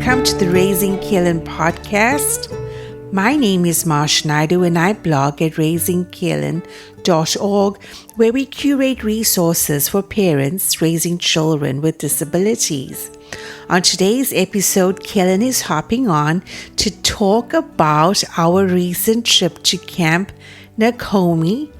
welcome to the Raising Kellan podcast. My name is Marsh Naidoo and I blog at raisingkellan.org, where we curate resources for parents raising children with disabilities. On today's episode, Kellan is hopping on to talk about our recent trip to Camp Nakomi.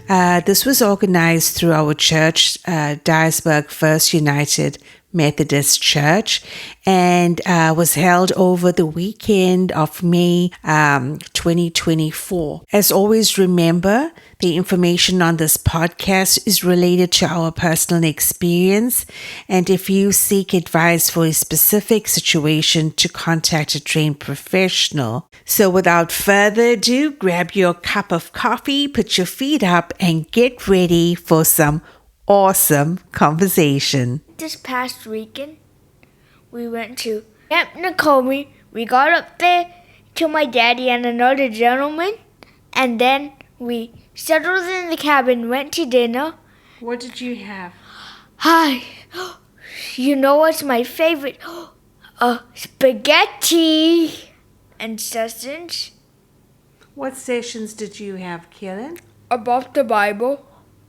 This was organized through our church, Dyersburg First United Methodist Church, and was held over the weekend of May 2024. As always, remember, the information on this podcast is related to our personal experience, and if you seek advice for a specific situation, to contact a trained professional. So without further ado, grab your cup of coffee, put your feet up, and get ready for some awesome conversation. This past weekend, we went to Camp Nakomi. We got up there to my daddy and another gentleman, and then we settled in the cabin, went to dinner. What did you have? Hi, you know what's my favorite? Spaghetti and sessions. What sessions did you have, Kellan? About the Bible.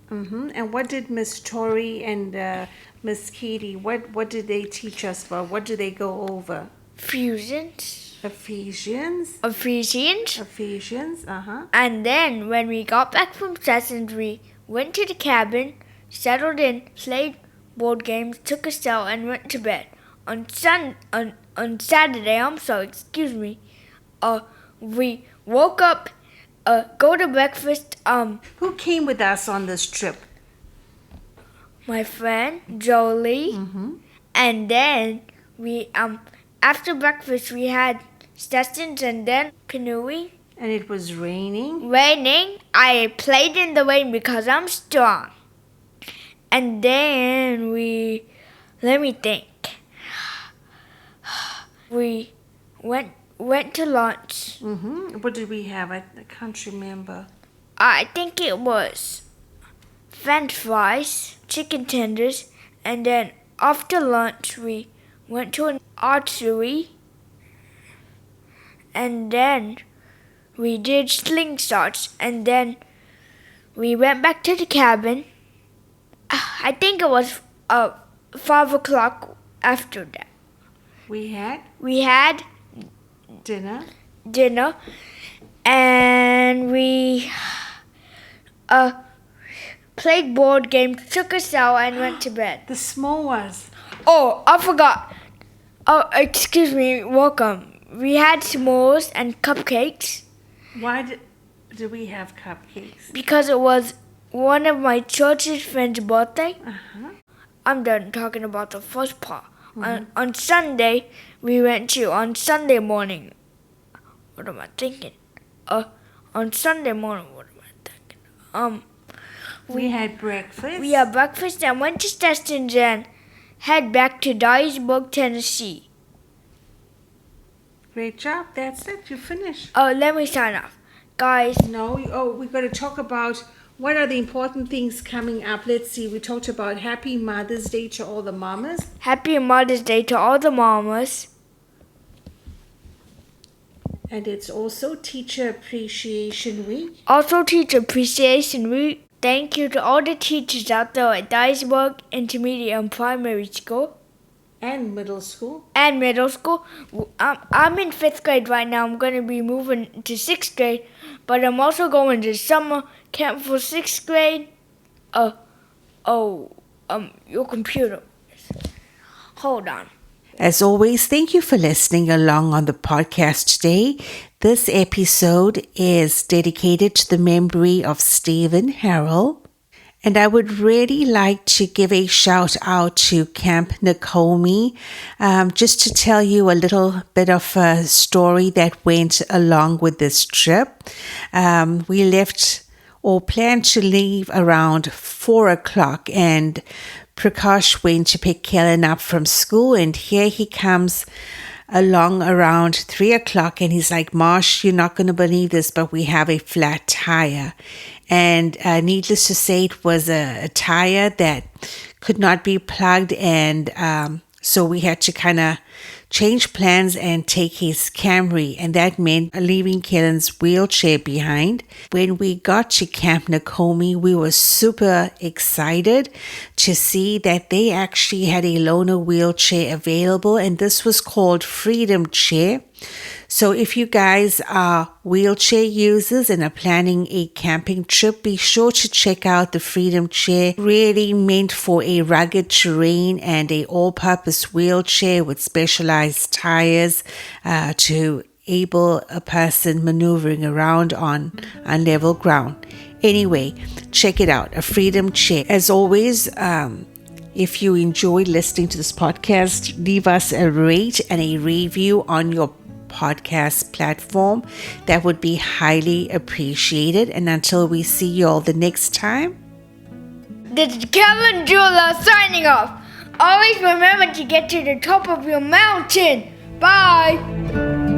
And what did Miss Tori and Miss Katie, what did they teach us about? What did they go over? Ephesians. And then when we got back from sessions, we went to the cabin, settled in, played board games, took a shower, and went to bed. On Saturday, we woke up, go to breakfast. Who came with us on this trip? My friend Jolie, and then we after breakfast we had sessions and then canoeing. And it was raining. I played in the rain because I'm strong. And then let me think. We went to lunch. What did we have? I can't remember. I think it was French fries, chicken tenders, and then after lunch we went to an archery, and then we did slingshots, and then we went back to the cabin. I think it was 5 o'clock after that. We had dinner, and we played board games, took a shower, and went to bed. The s'mores. Oh, I forgot. Oh, excuse me, welcome. We had s'mores and cupcakes. Why did we have cupcakes? Because it was one of my church's friend's birthday. I'm done talking about the first part. On Sunday, we went to, on Sunday morning. What am I thinking? On Sunday morning, what am I thinking? We had breakfast. We had breakfast and went to sessions and head back to Dyersburg, Tennessee. Great job. That's it. You finished. Oh, let me sign off. Guys. No. We're going to talk about what are the important things coming up. Let's see. We talked about Happy Mother's Day to all the mamas. Happy Mother's Day to all the mamas. And it's also Teacher Appreciation Week. Thank you to all the teachers out there at Dyersburg Intermediate and Primary School. And middle school. I'm in 5th grade right now. I'm going to be moving to 6th grade. But I'm also going to summer camp for 6th grade. Your computer. Hold on. As always, thank you for listening along on the podcast today. This episode is dedicated to the memory of Stephen Harrell. And I would really like to give a shout out to Camp Nakomi, just to tell you a little bit of a story that went along with this trip. We left or planned to leave around 4 o'clock, and Prakash went to pick Kellan up from school, and here he comes along around 3 o'clock, and he's like, Marsh, you're not going to believe this, but we have a flat tire. And needless to say, it was a tire that could not be plugged, and so we had to kind of change plans and take his Camry, and that meant leaving Kellan's wheelchair behind. When we got to Camp Nakomi, we were super excited to see that they actually had a loaner wheelchair available, and this was called Freedom Chair. So if you guys are wheelchair users and are planning a camping trip, be sure to check out the Freedom Chair. Really meant for a rugged terrain and a all-purpose wheelchair with specialized tires to enable a person maneuvering around on level ground. Anyway, check it out, a Freedom Chair. As always, if you enjoy listening to this podcast, leave us a rate and a review on your podcast platform. That would be highly appreciated. And until we see you all the next time, This is Kevin Jeweler signing off. Always remember to get to the top of your mountain. Bye.